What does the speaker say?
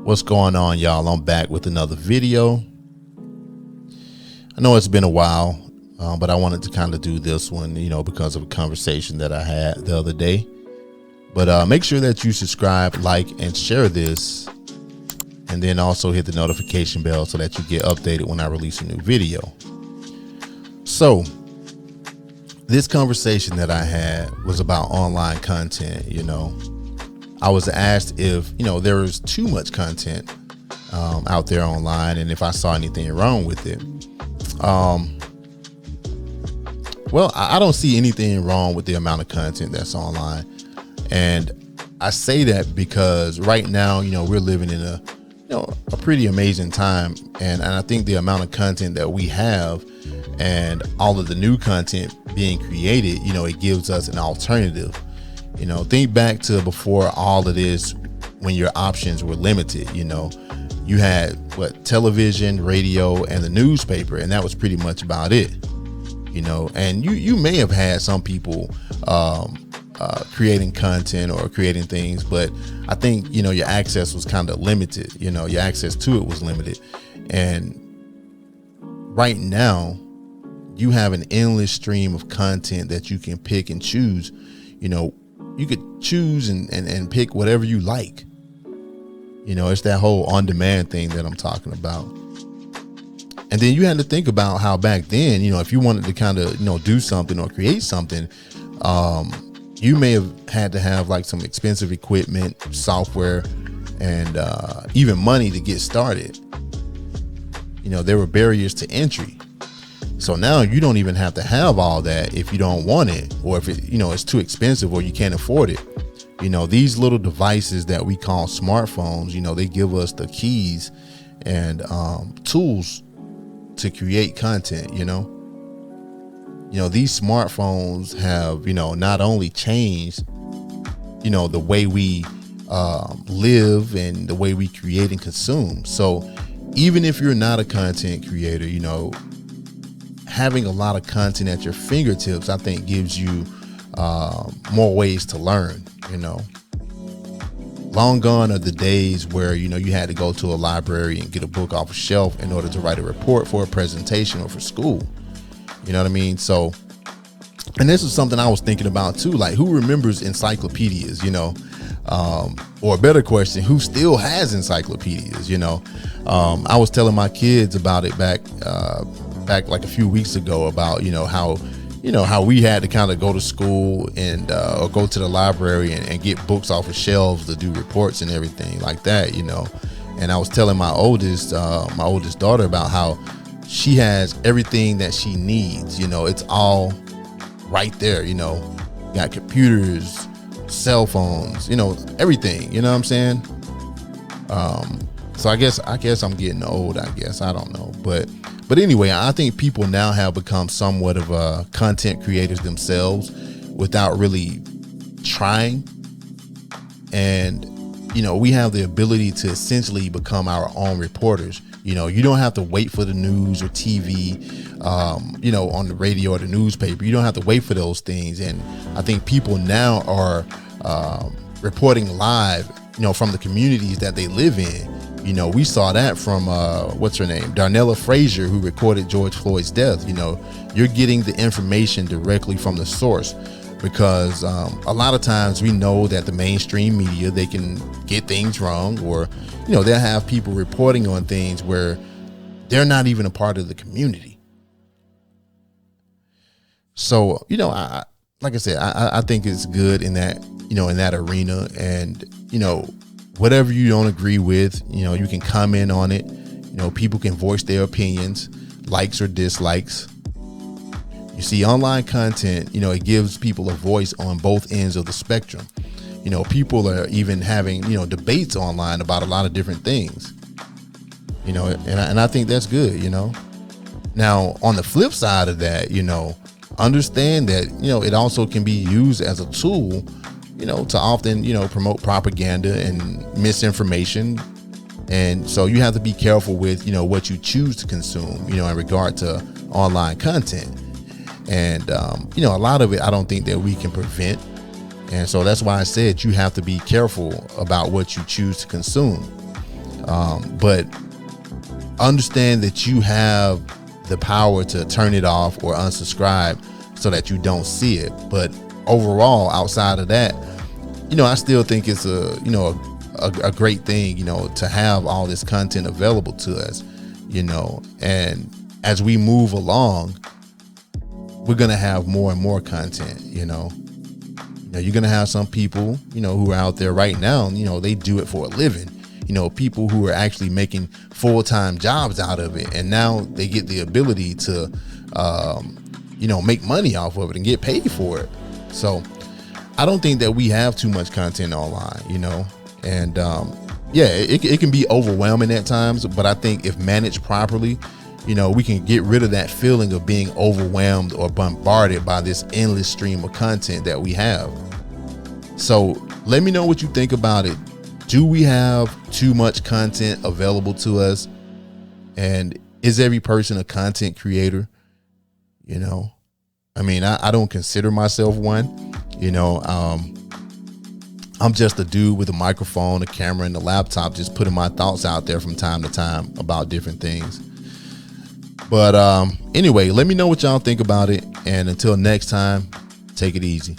What's going on, y'all? I'm back with another video. I know it's been a while, but I wanted to kind of do this one, because of a conversation that I had the other day. But make sure that you subscribe, like, and share this, and then also hit the notification bell so that you get updated when I release a new video. So this conversation that I had was about online content. I was asked if, there was too much content out there online and if I saw anything wrong with it. Well, I don't see anything wrong with the amount of content that's online. And I say that because right now, we're living in a pretty amazing time. And I think the amount of content that we have and all of the new content being created, it gives us an alternative. Think back to before all of this, when your options were limited. You had television, radio, and the newspaper, and that was pretty much about it. And you may have had some people creating content or creating things, but I think your access was kind of limited. Your access to it was limited. And right now, you have an endless stream of content that you can pick and choose. You could choose and pick whatever you like. It's that whole on-demand thing that I'm talking about. And then you had to think about how back then, if you wanted to kind of, do something or create something, you may have had to have like some expensive equipment, software, and even money to get started. There were barriers to entry. So now you don't even have to have all that if you don't want it, or if it, it's too expensive or you can't afford it. These little devices that we call smartphones, they give us the keys and tools to create content. These smartphones have, not only changed, the way we live and the way we create and consume. So even if you're not a content creator, having a lot of content at your fingertips, I think gives you more ways to learn. Long gone are the days where, you had to go to a library and get a book off a shelf in order to write a report for a presentation or for school. You know what I mean? So, and this is something I was thinking about too, like who remembers encyclopedias, or a better question, who still has encyclopedias? I was telling my kids about it back like a few weeks ago about, how we had to kind of go to school and or go to the library and get books off of shelves to do reports and everything like that, And I was telling my oldest daughter about how she has everything that she needs. It's all right there. Got computers, cell phones, everything. You know what I'm saying? So I guess I'm getting old. I don't know, but anyway, I think people now have become somewhat of content creators themselves without really trying. And, we have the ability to essentially become our own reporters. You don't have to wait for the news or TV, on the radio or the newspaper. You don't have to wait for those things. And I think people now are reporting live, from the communities that they live in. We saw that from what's her name, Darnella Frazier, who recorded George Floyd's death. You're getting the information directly from the source, because a lot of times we know that the mainstream media, they can get things wrong, or they'll have people reporting on things where they're not even a part of the community. So like I said, I think it's good in that in that arena. And whatever you don't agree with, you can comment on it. People can voice their opinions, likes or dislikes. You see, online content, it gives people a voice on both ends of the spectrum. People are even having, debates online about a lot of different things, and I think that's good, Now, on the flip side of that, understand that, it also can be used as a tool, to often, promote propaganda and misinformation. And so you have to be careful with, what you choose to consume, in regard to online content. And, a lot of it, I don't think that we can prevent. And so that's why I said you have to be careful about what you choose to consume. But understand that you have the power to turn it off or unsubscribe so that you don't see it. But overall, outside of that, I still think it's a great thing, to have all this content available to us, and as we move along, we're going to have more and more content. You're going to have some people, who are out there right now, they do it for a living, people who are actually making full-time jobs out of it. And now they get the ability to, make money off of it and get paid for it. So I don't think that we have too much content online, and it can be overwhelming at times. But I think if managed properly, we can get rid of that feeling of being overwhelmed or bombarded by this endless stream of content that we have. So let me know what you think about it. Do we have too much content available to us? And is every person a content creator? I don't consider myself one. I'm just a dude with a microphone, a camera, and a laptop, just putting my thoughts out there from time to time about different things. But anyway, let me know what y'all think about it. And until next time, take it easy.